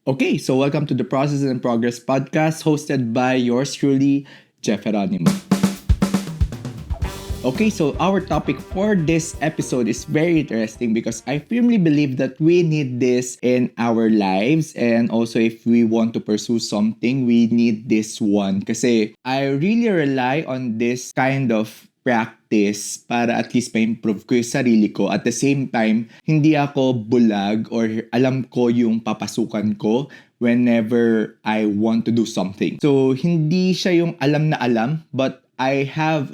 Okay, so welcome to the Process and Progress podcast hosted by yours truly, Jeff Geronimo. Okay, so our topic for this episode is very interesting because I firmly believe that we need this in our lives, and also if we want to pursue something, we need this one. Kasi I really rely on this kind of practice para at least ma-improve ko yung sarili ko. At the same time, hindi ako bulag or alam ko yung papasukan ko whenever I want to do something. So, hindi siya yung alam na alam, but I have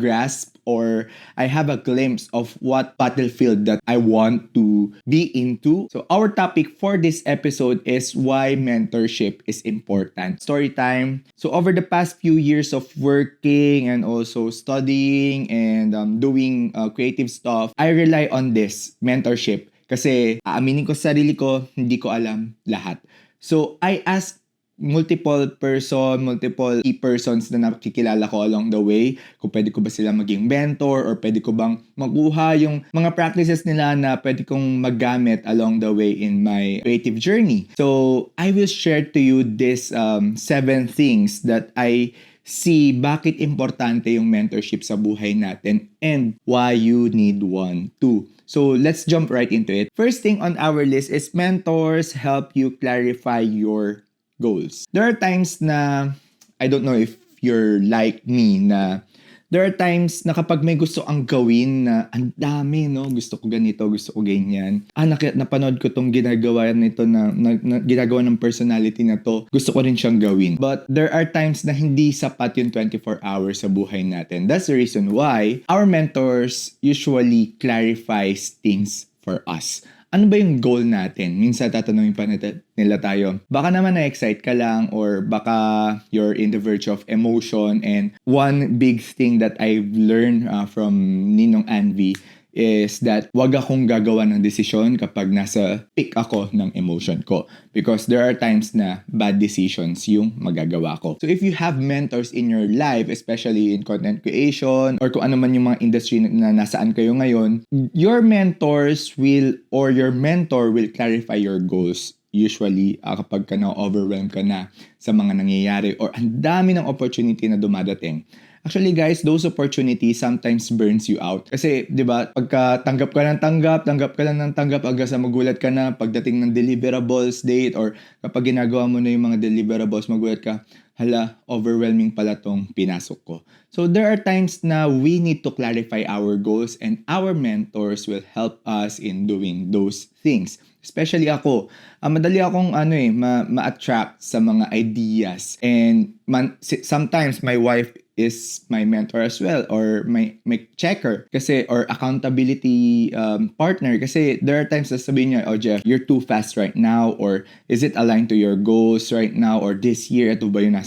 grasp or I have a glimpse of what battlefield that I want to be into. So our topic for this episode is why mentorship is important. Story time. So over the past few years of working and also studying and doing creative stuff, I rely on this mentorship kasi aaminin ko sa sarili ko, hindi ko alam lahat. So I asked multiple key persons na nakikilala ko along the way. Kung pwede ko ba sila maging mentor or pwede ko bang makuha yung mga practices nila na pwede kong magamit along the way in my creative journey. So, I will share to you this 7 things that I see bakit importante yung mentorship sa buhay natin and why you need one too. So, let's jump right into it. First thing on our list is mentors help you clarify your goals. There are times na, I don't know if you're like me, na there are times na kapag may gusto ang gawin na ang dami, no? Gusto ko ganito, gusto ko ganyan. Napanood ko tong ginagawa nito na ginagawa ng personality na to. Gusto ko rin siyang gawin. But there are times na hindi sapat yung 24 hours sa buhay natin. That's the reason why our mentors usually clarifies things for us. Ano ba yung goal natin? Minsan tatanungin pa nila tayo, baka naman na-excite ka lang or baka you're in the verge of emotion. And one big thing that I've learned from Ninong Anvi is that wag akong gagawa ng desisyon kapag nasa peak ako ng emotion ko. Because there are times na bad decisions yung magagawa ko. So if you have mentors in your life, especially in content creation or kung ano man yung mga industry na nasaan kayo ngayon, your mentors will or your mentor will clarify your goals. Usually, kapag ka na-overwhelm ka na sa mga nangyayari or ang dami ng opportunity na dumadating. Actually guys, those opportunities sometimes burns you out. Kasi, di ba, pagka tanggap ka lang ng tanggap, hanggang sa magulat ka na pagdating ng deliverables date or kapag ginagawa mo na yung mga deliverables, magulat ka, hala, overwhelming pala tong pinasok ko. So there are times na we need to clarify our goals and our mentors will help us in doing those things. Especially ako, madali akong ma-attract sa mga ideas. And sometimes my wife is my mentor as well or my checker kasi or accountability partner kasi there are times na sabihin niya, oh Jeff, you're too fast right now or is it aligned to your goals right now or this year ito ba yung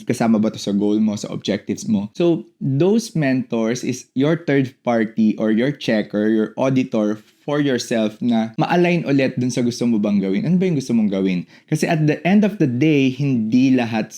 kasama ba to sa goal mo, sa objectives mo. So those mentors is your third party or your checker, your auditor for yourself na ma-align ulit dun sa gusto mo bang gawin. Ano ba yung gusto mong gawin? Kasi at the end of the day, hindi lahat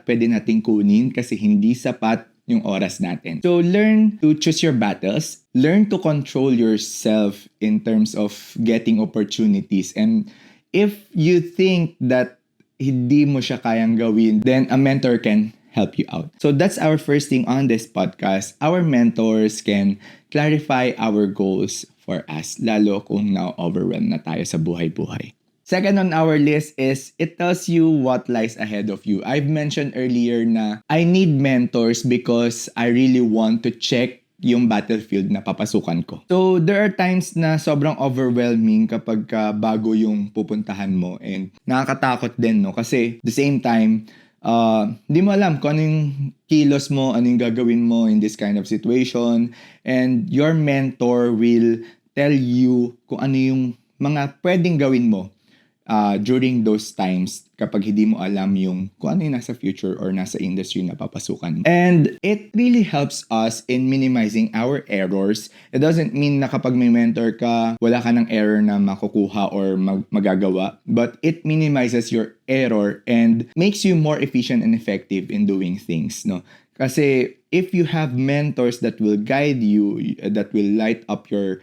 pwede nating kunin kasi hindi sapat yung oras natin. So learn to choose your battles. Learn to control yourself in terms of getting opportunities. And if you think that hindi mo siya kayang gawin, then a mentor can help you out. So that's our first thing on this podcast. Our mentors can clarify our goals for us, lalo kung na-overwhelm na tayo sa buhay-buhay. Second on our list is it tells you what lies ahead of you. I've mentioned earlier na I need mentors because I really want to check yung battlefield na papasukan ko. So there are times na sobrang overwhelming kapag bago yung pupuntahan mo and nakakatakot din, no? Kasi the same time, di mo alam kung ano yung kilos mo, ano yung gagawin mo in this kind of situation, and your mentor will tell you kung ano yung mga pwedeng gawin mo during those times kapag hindi mo alam yung kung ano yung nasa future or nasa industry na papasukan mo. And it really helps us in minimizing our errors. It doesn't mean na kapag may mentor ka, wala ka ng error na makukuha or magagawa. But it minimizes your error and makes you more efficient and effective in doing things, no? Kasi if you have mentors that will guide you, that will light up your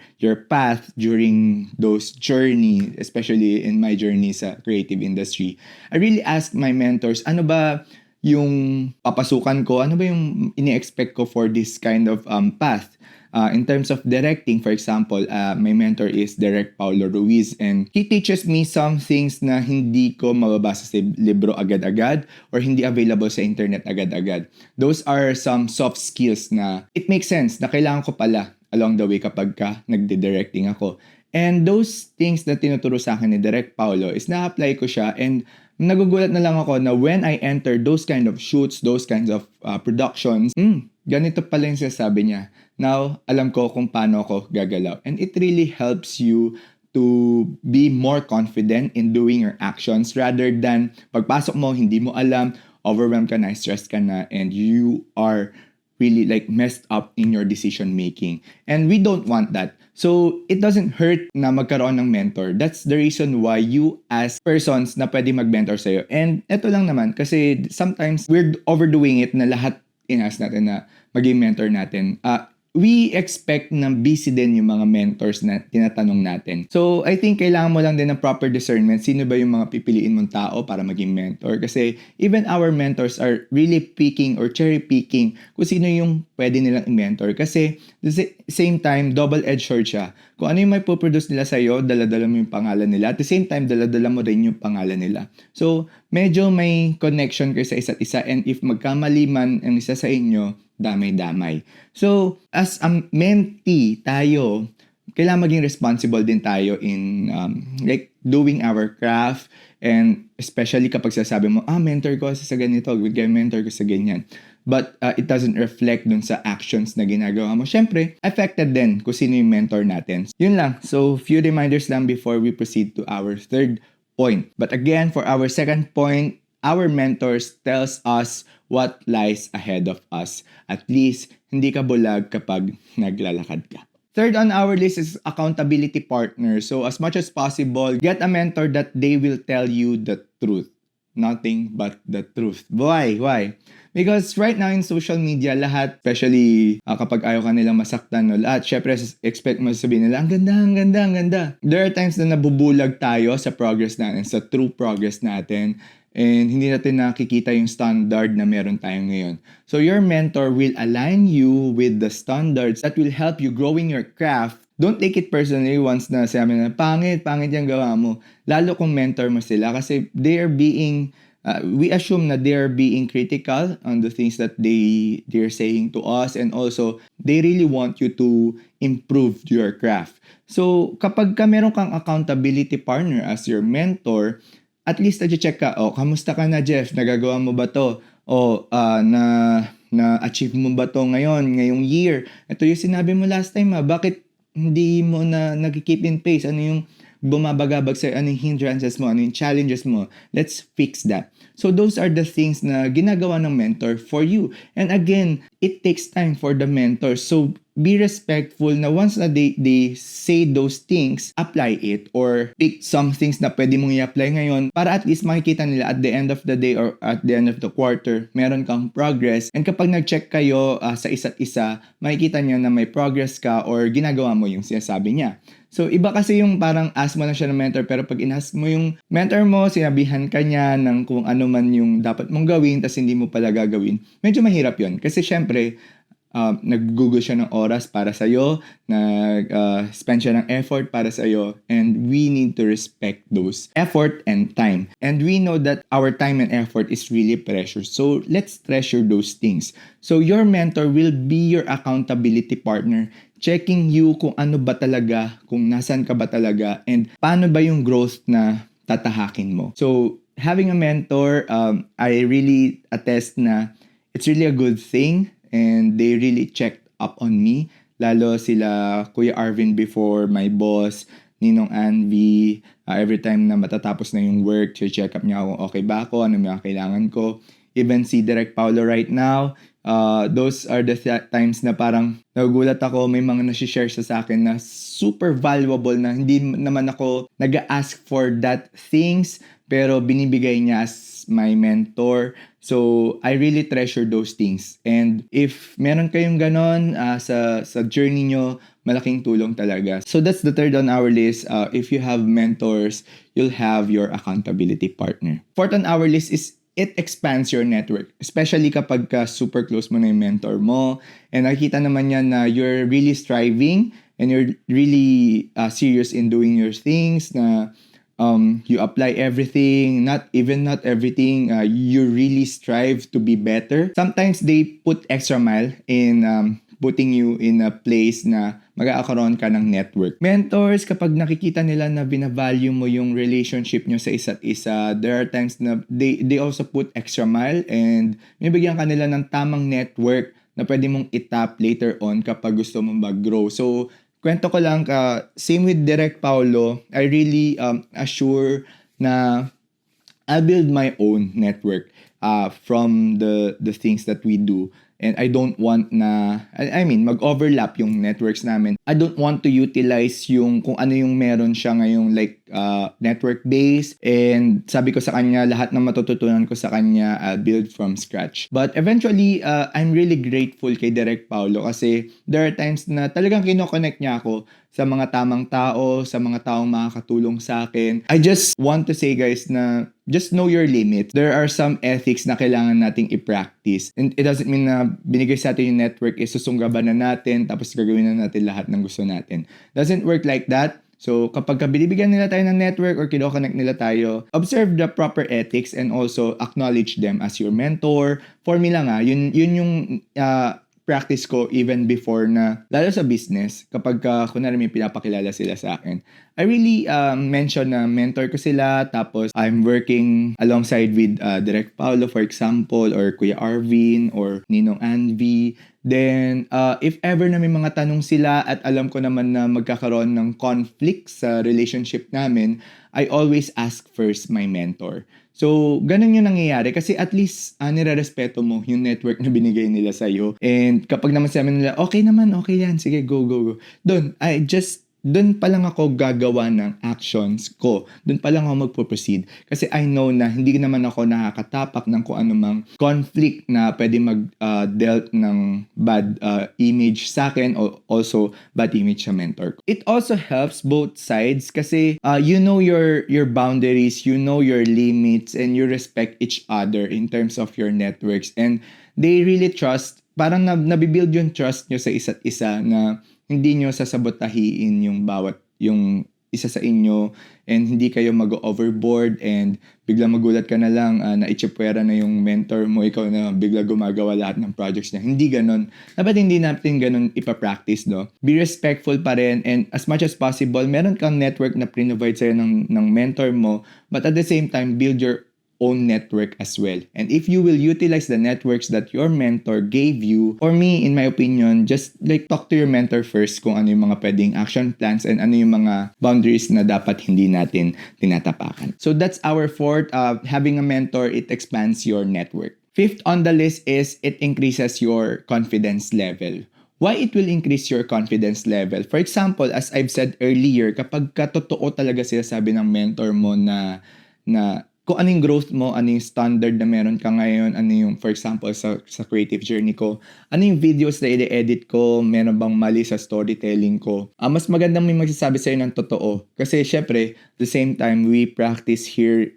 path during those journey, especially in my journey sa creative industry, I really ask my mentors, ano ba yung papasukan ko, ano ba yung ini-expect ko for this kind of path. In terms of directing, for example, my mentor is Direct Paulo Ruiz, and he teaches me some things na hindi ko mababasa sa libro agad-agad or hindi available sa internet agad-agad. Those are some soft skills na it makes sense na kailangan ko pala along the way kapag nagdi-directing ako. And those things na tinuturo sa akin ni Direct Paulo is na-apply ko siya, and nagugulat na lang ako na when I enter those kind of shoots, those kinds of productions, ganito pala yung sinasabi niya. Now, alam ko kung paano ako gagalaw. And it really helps you to be more confident in doing your actions rather than pagpasok mo, hindi mo alam, overwhelmed ka na, stressed ka na, and you are really like messed up in your decision making. And we don't want that. So, it doesn't hurt na magkaroon ng mentor. That's the reason why you as persons na pwede mag-mentor sa'yo. And eto lang naman, kasi sometimes we're overdoing it na lahat in-ask natin na maging mentor natin. We expect na busy din yung mga mentors na tinatanong natin. So, I think kailangan mo lang din ng proper discernment. Sino ba yung mga pipiliin mong tao para maging mentor? Kasi even our mentors are really picking or cherry picking kung sino yung pwede nilang i-mentor. Kasi at the same time, double-edged sword siya. Kung ano yung may puproduce nila sa'yo, dala-dala mo yung pangalan nila. At the same time, dala-dala mo rin yung pangalan nila. So, medyo may connection kayo sa isa't isa. And if magkamali man ang isa sa inyo, damay-damay. So, as a mentee tayo, kailangan maging responsible din tayo in like doing our craft, and especially kapag sasabi mo, mentor ko sa ganito, mentor ko sa ganyan. But it doesn't reflect dun sa actions na ginagawa mo. Siyempre, affected din kung sino yung mentor natin. Yun lang. So, few reminders lang before we proceed to our third point. But again, for our second point, our mentors tells us what lies ahead of us. At least, hindi ka bulag kapag naglalakad ka. Third on our list is accountability partner. So as much as possible, get a mentor that they will tell you the truth. Nothing but the truth. Why? Because right now in social media, lahat, especially kapag ayaw ka nilang masaktan, no, lahat, syempre, expect mo sabihin nila, ang ganda. There are times na nabubulag tayo sa progress natin, sa true progress natin, and hindi natin nakikita yung standard na meron tayo ngayon. So your mentor will align you with the standards that will help you growing your craft. Don't take it personally once na sabi na, pangit yung gawa mo. Lalo kung mentor mo sila kasi they are being, we assume na they are being critical on the things that they're saying to us, and also they really want you to improve your craft. So kapag meron kang accountability partner as your mentor, at least na-check ka, kamusta ka na, Jeff? Nagagawa mo ba to? Na-achieve mo ba to ngayong year? Ito yung sinabi mo last time, bakit hindi mo na nag-keep in pace? Ano yung bumabagabag sa'yo? Ano yung hindrances mo? Ano yung challenges mo? Let's fix that. So those are the things na ginagawa ng mentor for you. And again, it takes time for the mentor. So be respectful na once na they say those things, apply it or pick some things na pwede mong i-apply ngayon para at least makikita nila at the end of the day or at the end of the quarter, meron kang progress. And kapag nag-check kayo sa isa't isa, makikita niyo na may progress ka or ginagawa mo yung sinasabi niya. So, iba kasi yung parang ask mo na siya ng mentor, pero pag in-ask mo yung mentor mo, sinabihan ka niya ng kung ano man yung dapat mong gawin, tas hindi mo pala gagawin, medyo mahirap yun. Kasi syempre, nag-google siya ng oras para sa'yo, nag-spend siya ng effort para sa'yo, and we need to respect those effort and time. And we know that our time and effort is really precious. So, let's treasure those things. So, your mentor will be your accountability partner, checking you kung ano ba talaga, kung nasan ka ba talaga, and paano ba yung growth na tatahakin mo. So, having a mentor, I really attest na it's really a good thing, and they really checked up on me. Lalo sila Kuya Arvin before, my boss, Ninong Anvi, every time na matatapos na yung work, check up niya kung okay ba ako, ano mga kailangan ko. even si Direk Paulo right now, those are the times na parang nagugulat ako, may mga nasi-share siya sa akin na super valuable na hindi naman ako nag-ask for that things, pero binibigay niya as my mentor. So, I really treasure those things. And if meron kayong ganon sa journey nyo, malaking tulong talaga. So, that's the third on our list. If you have mentors, you'll have your accountability partner. Fourth on our list is it expands your network. Especially kapag super close mo na yung mentor mo. And nakikita naman niya na you're really striving and you're really serious in doing your things, na you apply everything, not everything, you really strive to be better. Sometimes they put extra mile in putting you in a place na magkakaroon ka ng network. Mentors, kapag nakikita nila na binavalue mo yung relationship nyo sa isa't isa, there are times na they also put extra mile and binibigyan ka nila ng tamang network na pwede mong itap later on kapag gusto mong mag-grow. So, kwento ko lang, same with Direk Paulo, I really assure na I build my own network from the things that we do. And I don't want na, mag-overlap yung networks namin. I don't want to utilize yung kung ano yung meron siya ngayong network base. And sabi ko sa kanya, lahat ng matututunan ko sa kanya, I'll build from scratch. But eventually, I'm really grateful kay Direk Paulo kasi there are times na talagang kinoconnect niya ako sa mga tamang tao, sa mga taong makakatulong sa akin. I just want to say, guys, na just know your limit. There are some ethics na kailangan nating i-practice. And it doesn't mean na binigay sa atin yung network, susunggaban na natin, tapos gagawin na natin lahat ng gusto natin. Doesn't work like that. So, kapag binibigyan nila tayo ng network or kinoconnect nila tayo, observe the proper ethics and also acknowledge them as your mentor. For me lang yun yung practice ko even before na, lalo sa business, kapag kunwari may pinapakilala sila sa akin, I really mention na mentor ko sila, tapos I'm working alongside with Direk Paulo, for example, or Kuya Arvin, or Ninong Anvi. Then, if ever na may mga tanong sila at alam ko naman na magkakaroon ng conflict sa relationship namin, I always ask first my mentor. So, ganun yung nangyayari kasi at least nire-respeto mo yung network na binigay nila sa'yo. And kapag naman sabi nila, okay naman, okay yan, sige, go. Doon pa lang ako gagawa ng actions ko. Doon pa lang ako magpo-proceed. Kasi I know na hindi naman ako nakakatapak ng kung anumang conflict na pwede mag-dealt ng bad image sa akin o also bad image sa mentor ko. It also helps both sides kasi you know your boundaries, you know your limits, and you respect each other in terms of your networks. And they really trust, parang nabibuild yung trust nyo sa isa't isa na hindi nyo sasabotahiin yung isa sa inyo and hindi kayo mag-overboard and bigla magulat ka na lang na itsipwera na yung mentor mo, ikaw na bigla gumagawa lahat ng projects niya. Hindi ganon. Dapat hindi natin ganon ipapractice, no? Be respectful pa rin and as much as possible, meron kang network na provide sa'yo ng mentor mo, but at the same time, build your own network as well. And if you will utilize the networks that your mentor gave you, for me, in my opinion, just talk to your mentor first kung ano yung mga pwedeng action plans and ano yung mga boundaries na dapat hindi natin tinatapakan. So that's our fourth. Having a mentor, it expands your network. Fifth on the list is it increases your confidence level. Why it will increase your confidence level? For example, as I've said earlier, kapag totoo talaga sila sabi ng mentor mo na kung ano yung growth mo, ano yung standard na meron ka ngayon, ano yung, for example, sa creative journey ko, ano yung videos na i-edit ko, meron bang mali sa storytelling ko. Mas magandang may magsasabi sa'yo ng totoo. Kasi syempre, the same time, we practice here,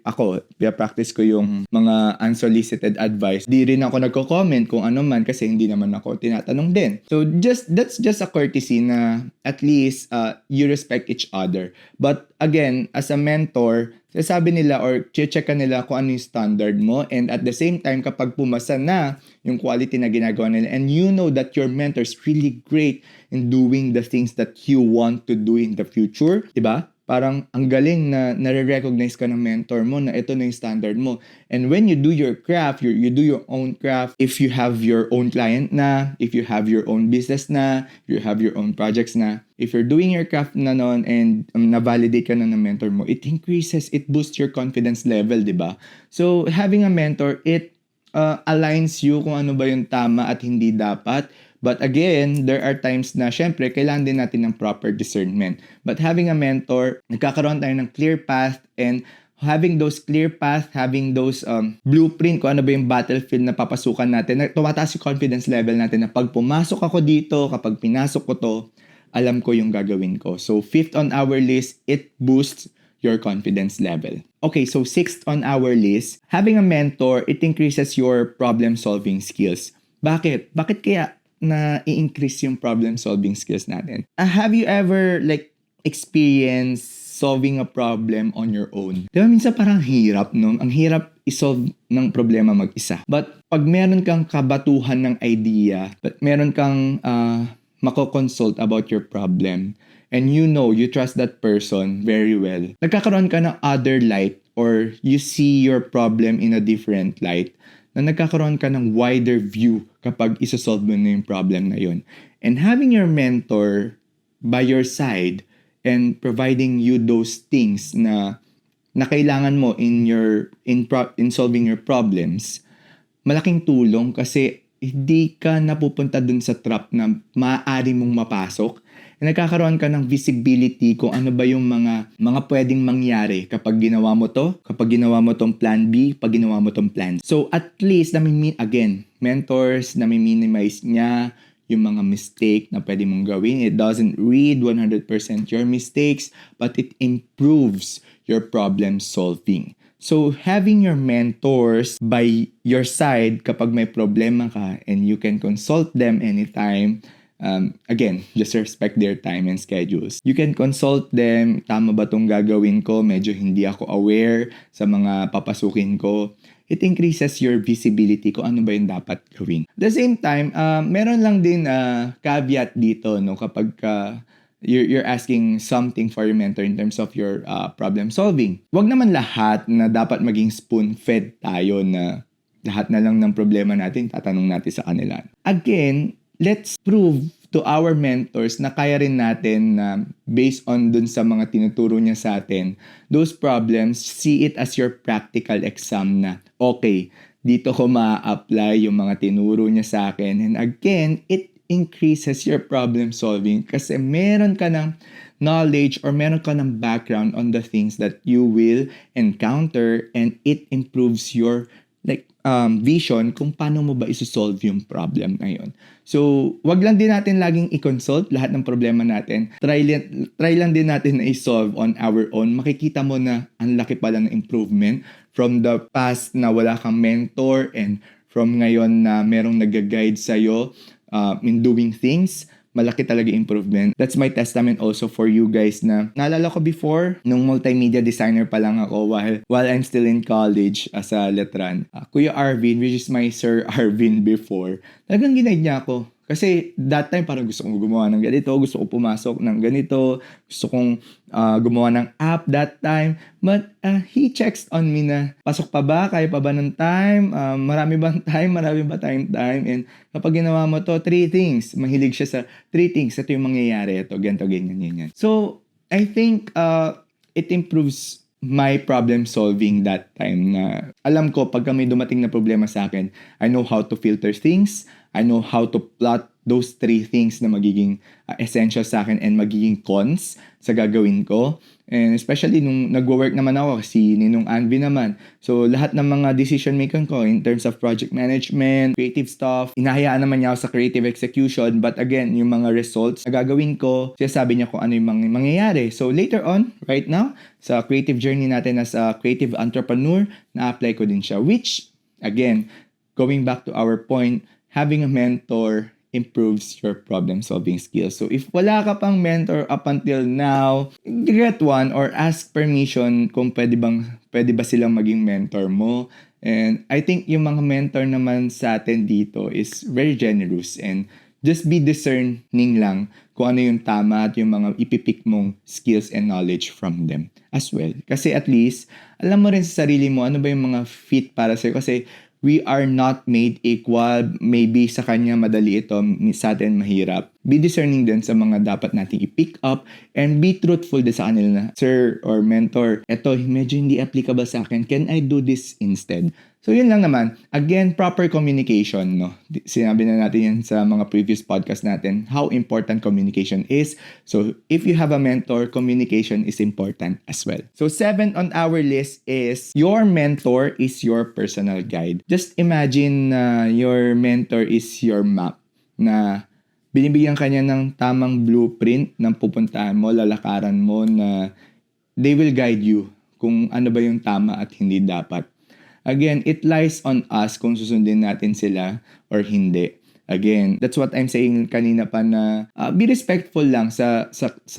practice ko yung mga unsolicited advice. Di rin ako nagko-comment kung ano man kasi hindi naman ako tinatanong din. So, that's just a courtesy na at least you respect each other. But again, as a mentor, sasabi nila or checkan nila kung ano yung standard mo, and at the same time kapag pumasa na yung quality na ginagawa nila and you know that your mentor is really great in doing the things that you want to do in the future, diba? Parang ang galing na nare-recognize ka ng mentor mo na ito na yung standard mo. And when you do your craft, you do your own craft, if you have your own client na, if you have your own business na, you have your own projects na, if you're doing your craft na nun and na-validate ka na ng mentor mo, it increases, it boosts your confidence level, di ba? So, having a mentor, it aligns you kung ano ba yung tama at hindi dapat. But again, there are times na syempre, kailangan din natin ng proper discernment. But having a mentor, nagkakaroon tayo ng clear path, and having those clear path, having those blueprint kung ano ba yung battlefield na papasukan natin, na tumataas yung confidence level natin na pag pumasok ako dito, kapag pinasok ko to, alam ko yung gagawin ko. So, 5th on our list, it boosts your confidence level. Okay, so 6th on our list, having a mentor, it increases your problem-solving skills. Bakit? Bakit kaya na i-increase yung problem-solving skills natin? Have you ever experienced solving a problem on your own? Diba minsan parang hirap, no? Ang hirap isolve ng problema mag-isa. But pag meron kang kabatuhan ng idea, but meron kang mako-consult about your problem, and you trust that person very well, nagkakaroon ka ng other light, or you see your problem in a different light, na nagkakaroon ka ng wider view kapag isa-solve mo na yung problem na yun. And having your mentor by your side and providing you those things na kailangan mo in solving your problems, malaking tulong kasi hindi ka napupunta dun sa trap na maaari mong mapasok. Nagkakaroon ka ng visibility kung ano ba yung mga pwedeng mangyari kapag ginawa mo to, kapag ginawa mo tong plan B, pag ginawa mo tong plan. So at least, mentors, minimize niya yung mga mistake na pwede mong gawin. It doesn't read 100% your mistakes, but it improves your problem solving. So having your mentors by your side kapag may problema ka, and you can consult them anytime. Again, just respect their time and schedules. You can consult them, tama ba itong gagawin ko? Medyo hindi ako aware sa mga papasukin ko. It increases your visibility kung ano ba yung dapat gawin. At the same time, meron lang din caveat dito, no, kapag you're asking something for your mentor in terms of your problem solving. Wag naman lahat na dapat maging spoon-fed tayo, na lahat na lang ng problema natin tatanong natin sa kanila. Again, let's prove to our mentors na kaya rin natin na based on dun sa mga tinuturo niya sa atin, those problems, see it as your practical exam na, okay, dito ko ma-apply yung mga tinuro niya sa akin. And again, it increases your problem solving kasi meron ka ng knowledge or meron ka ng background on the things that you will encounter, and it improves your vision kung paano mo ba isosolve yung problem na yun. So, wag lang din natin laging i-consult lahat ng problema natin. Try lang din natin na i-solve on our own. Makikita mo na ang laki pala ng improvement from the past na wala kang mentor, and from ngayon na merong nag-guide sa'yo in doing things. Malaki talaga improvement. That's my testament also for you guys na naalala ko before, nung multimedia designer pa lang ako while I'm still in college as a letran. Kuya Arvin, which is my Sir Arvin before, talagang ginaid niya ako. Kasi that time parang gusto kong gumawa ng ganito, gusto ko pumasok ng ganito, gusto kong gumawa ng app that time. But he checks on me na, pasok pa ba? Kaya pa ba ng time? Marami ba tayong time? And kapag ginawa mo to, 3 things. Mahilig siya sa 3 things. Ito yung mangyayari. Ito, ganito, ganyan. So, I think it improves my problem solving that time na alam ko pag may dumating na problema sa akin, I know how to filter things, I know how to plot those 3 things na magiging essential sa akin and magiging cons sa gagawin ko. And especially nung nagwo-work naman ako, si Ninong Anvi naman. So lahat ng mga decision making ko in terms of project management, creative stuff, inahayaan naman niya ako sa creative execution. But again, yung mga results na gagawin ko, sabi niya kung ano yung mangyayari. So later on, right now, sa creative journey natin as a creative entrepreneur, na-apply ko din siya. Which, again, going back to our point, having a mentor improves your problem-solving skills. So if wala ka pang mentor up until now, get one or ask permission kung pwede ba silang maging mentor mo. And I think yung mga mentor naman sa atin dito is very generous, and just be discerning lang kung ano yung tama at yung mga ipipick mong skills and knowledge from them as well. Kasi at least, alam mo rin sa sarili mo ano ba yung mga fit para sa'yo. Kasi we are not made equal. Maybe sa kanya madali ito, sa atin mahirap. be discerning din sa mga dapat nating i-pick up and be truthful din sa kanila na, sir or mentor, eto medyo hindi applicable sa akin. Can I do this instead? So yun lang naman. Again, proper communication, no? Sinabi na natin yan sa mga previous podcast natin, how important communication is. So if you have a mentor, communication is important as well. So 7 on our list is your mentor is your personal guide. Just imagine your mentor is your map na binibigyan ka niya ng tamang blueprint ng pupuntahan mo, lalakaran mo na they will guide you kung ano ba yung tama at hindi dapat. Again, it lies on us kung susundin natin sila or hindi. Again, that's what I'm saying kanina pa na be respectful lang sa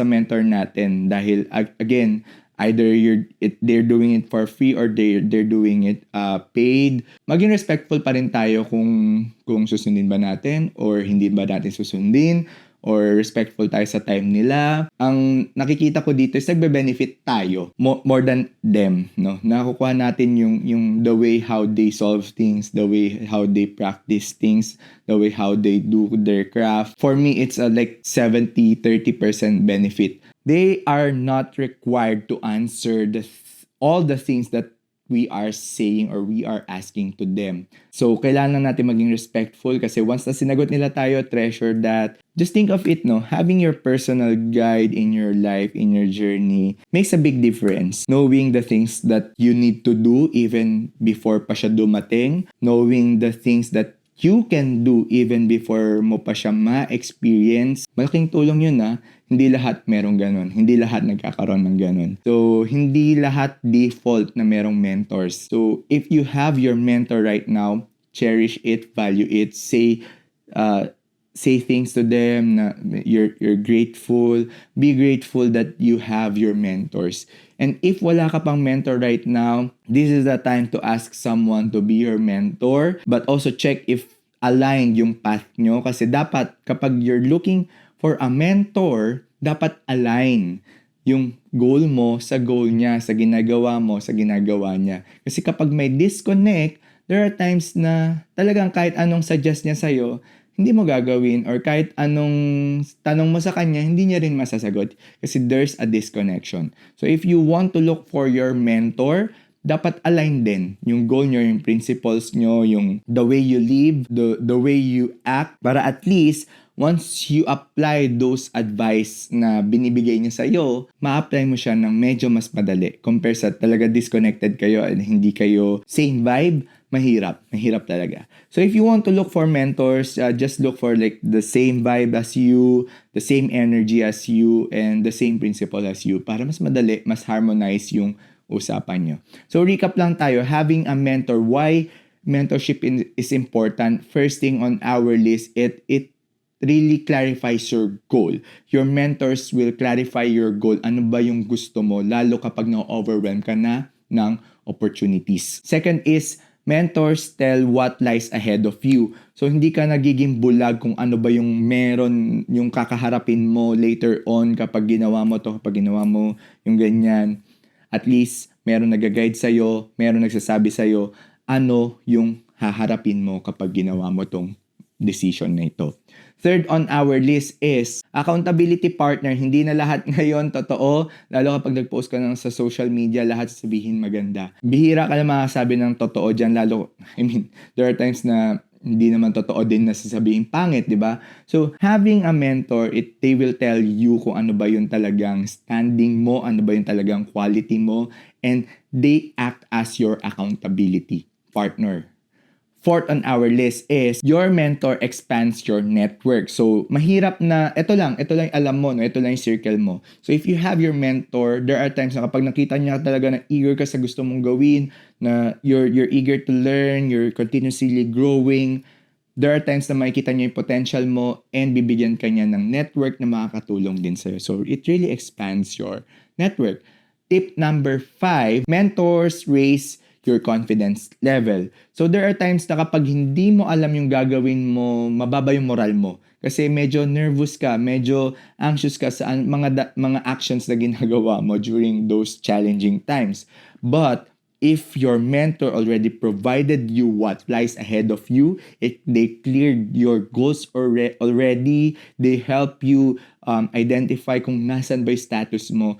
mentor natin dahil again, either they're doing it for free or they're doing it paid. Maging respectful pa rin tayo kung susundin ba natin or hindi ba natin susundin, or respectful tayo sa time nila. Ang nakikita ko dito is nagbe-benefit tayo more than them, no? Nakukuha natin yung the way how they solve things, the way how they practice things, the way how they do their craft. For me, it's like 70-30% benefit. They are not required to answer all the things that we are saying or we are asking to them. So, kailangan natin maging respectful kasi once na sinagot nila tayo, treasure that. Just think of it, no? Having your personal guide in your life, in your journey, makes a big difference. Knowing the things that you need to do even before pa siya dumating. Knowing the things that you can do even before mo pa siya ma-experience. Malaking tulong yun, ha? Hindi lahat merong ganun. Hindi lahat nagkakaroon ng ganun. So, hindi lahat default na merong mentors. So, if you have your mentor right now, cherish it, value it, say things to them na you're grateful. Be grateful that you have your mentors. And if wala ka pang mentor right now, this is the time to ask someone to be your mentor. But also check if aligned yung path nyo. Kasi dapat kapag you're looking for a mentor, dapat align yung goal mo sa goal niya, sa ginagawa mo, sa ginagawa niya. Kasi kapag may disconnect, there are times na talagang kahit anong suggest niya sa'yo, hindi mo gagawin, or kahit anong tanong mo sa kanya, hindi niya rin masasagot kasi there's a disconnection. So if you want to look for your mentor, dapat align din yung goal nyo, yung principles nyo, yung the way you live, the way you act, para at least once you apply those advice na binibigay niya sa'yo, ma-apply mo siya ng medyo mas madali compare sa talaga disconnected kayo and hindi kayo same vibe. Mahirap talaga. So if you want to look for mentors, just look for like the same vibe as you, the same energy as you, and the same principle as you para mas madali, mas harmonize yung usapan nyo. So recap lang tayo, having a mentor, why mentorship is important. First thing on our list, it really clarifies your goal. Your mentors will clarify your goal. Ano ba yung gusto mo, lalo kapag na-overwhelm ka na ng opportunities. Second is, mentors tell what lies ahead of you. So, hindi ka nagiging bulag kung ano ba yung meron, yung kakaharapin mo later on kapag ginawa mo to, kapag ginawa mo yung ganyan. At least, meron nag-guide sa'yo, meron nagsasabi sa'yo, ano yung haharapin mo kapag ginawa mo tong decision na ito. Third on our list is accountability partner. Hindi na lahat ngayon totoo. Lalo kapag nag-post ka sa social media, lahat sasabihin maganda. Bihira ka na makasabi ng totoo dyan. Lalo, there are times na hindi naman totoo din na sasabihin pangit, di ba? So, having a mentor, they will tell you kung ano ba yung talagang standing mo, ano ba yung talagang quality mo, and they act as your accountability partner. Fourth on our list is your mentor expands your network. So, mahirap na, ito lang alam mo, no? Ito lang yung circle mo. So, if you have your mentor, there are times na kapag nakita niya talaga na eager ka sa gusto mong gawin, na you're eager to learn, you're continuously growing, there are times na makikita niya yung potential mo and bibigyan ka niya ng network na makakatulong din sa'yo. So, it really expands your network. Tip number 5, mentors raise your confidence level. So there are times na kapag hindi mo alam yung gagawin mo, mababa yung moral mo. Kasi medyo nervous ka, medyo anxious ka sa mga actions na ginagawa mo during those challenging times. But if your mentor already provided you what lies ahead of you, if they cleared your goals already, they help you identify kung nasan ba yung status mo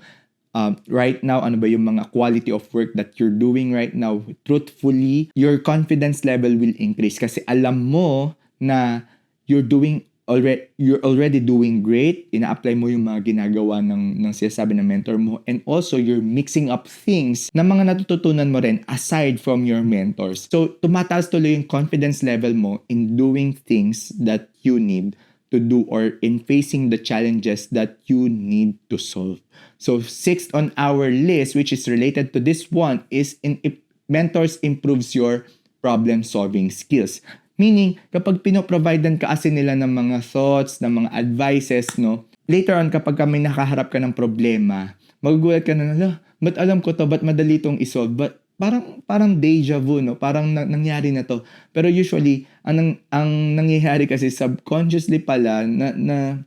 right now, ano ba yung mga quality of work that you're doing right now, truthfully, your confidence level will increase kasi alam mo na you're already doing great, ina-apply mo yung mga ginagawa ng sinasabi ng mentor mo, and also you're mixing up things na mga natututunan mo rin aside from your mentors. So, tumataas tuloy yung confidence level mo in doing things that you need to do or in facing the challenges that you need to solve. So, sixth on our list, which is related to this one, is mentors improves your problem-solving skills. Meaning, kapag pinoprovidean ka kasi nila ng mga thoughts, ng mga advices, no, later on, kapag may nakaharap ka ng problema, magugulat ka na, ba't alam ko to, ba't madali itong isolve, but parang deja vu, no, parang nangyari na to. Pero usually, ang nangyayari kasi subconsciously pala na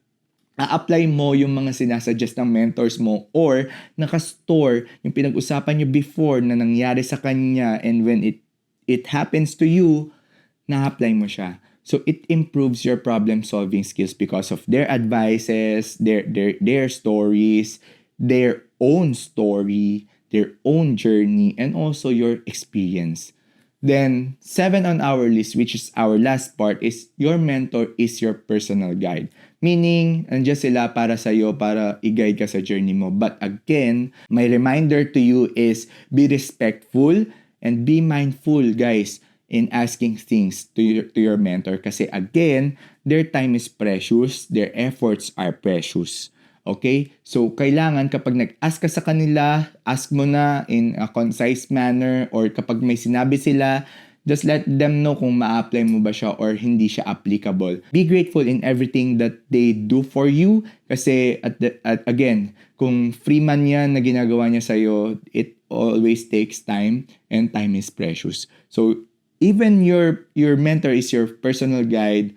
a-apply mo yung mga sinasuggest ng mentors mo or nakastore yung pinag-usapan nyo before na nangyari sa kanya, and when it happens to you, na-apply mo siya. So, it improves your problem-solving skills because of their advices, their stories, their own story, their own journey, and also your experience. Then, 7 on our list, which is our last part, is your mentor is your personal guide. Meaning, andyan sila para sa'yo, para i-guide ka sa journey mo. But again, my reminder to you is be respectful and be mindful, guys, in asking things to your mentor. Kasi again, their time is precious, their efforts are precious. Okay? So, kailangan kapag nag-ask ka sa kanila, ask mo na in a concise manner, or kapag may sinabi sila, just let them know kung ma-apply mo ba siya or hindi siya applicable. Be grateful in everything that they do for you kasi again, kung free man yan na ginagawa niya sa'yo, it always takes time, and time is precious. So, even your mentor is your personal guide,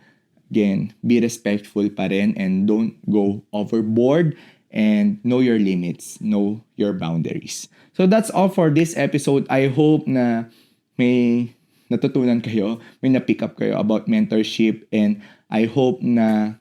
again, be respectful pa rin and don't go overboard, and know your limits, know your boundaries. So that's all for this episode. I hope na may natutunan kayo, may na-pick up kayo about mentorship, and I hope na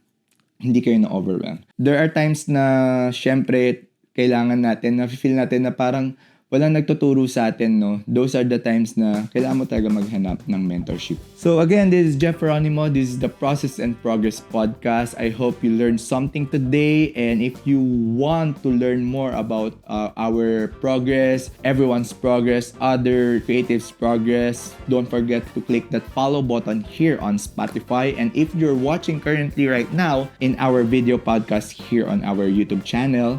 hindi kayo na-overwhelm. There are times na syempre kailangan natin, na-feel natin na parang walang nagtuturo sa atin, no? Those are the times na kailangan mo talaga maghanap ng mentorship. So again, this is Jeff Geronimo. This is the Process and Progress podcast. I hope you learned something today. And if you want to learn more about our progress, everyone's progress, other creatives' progress, don't forget to click that follow button here on Spotify. And if you're watching currently right now in our video podcast here on our YouTube channel,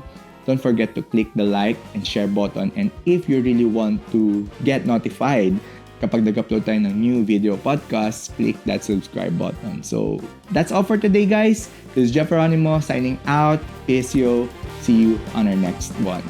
don't forget to click the like and share button. And if you really want to get notified kapag nag-upload tayo ng new video podcast, click that subscribe button. So, that's all for today, guys. This is Jeff Geronimo signing out. Peace yo. See you on our next one.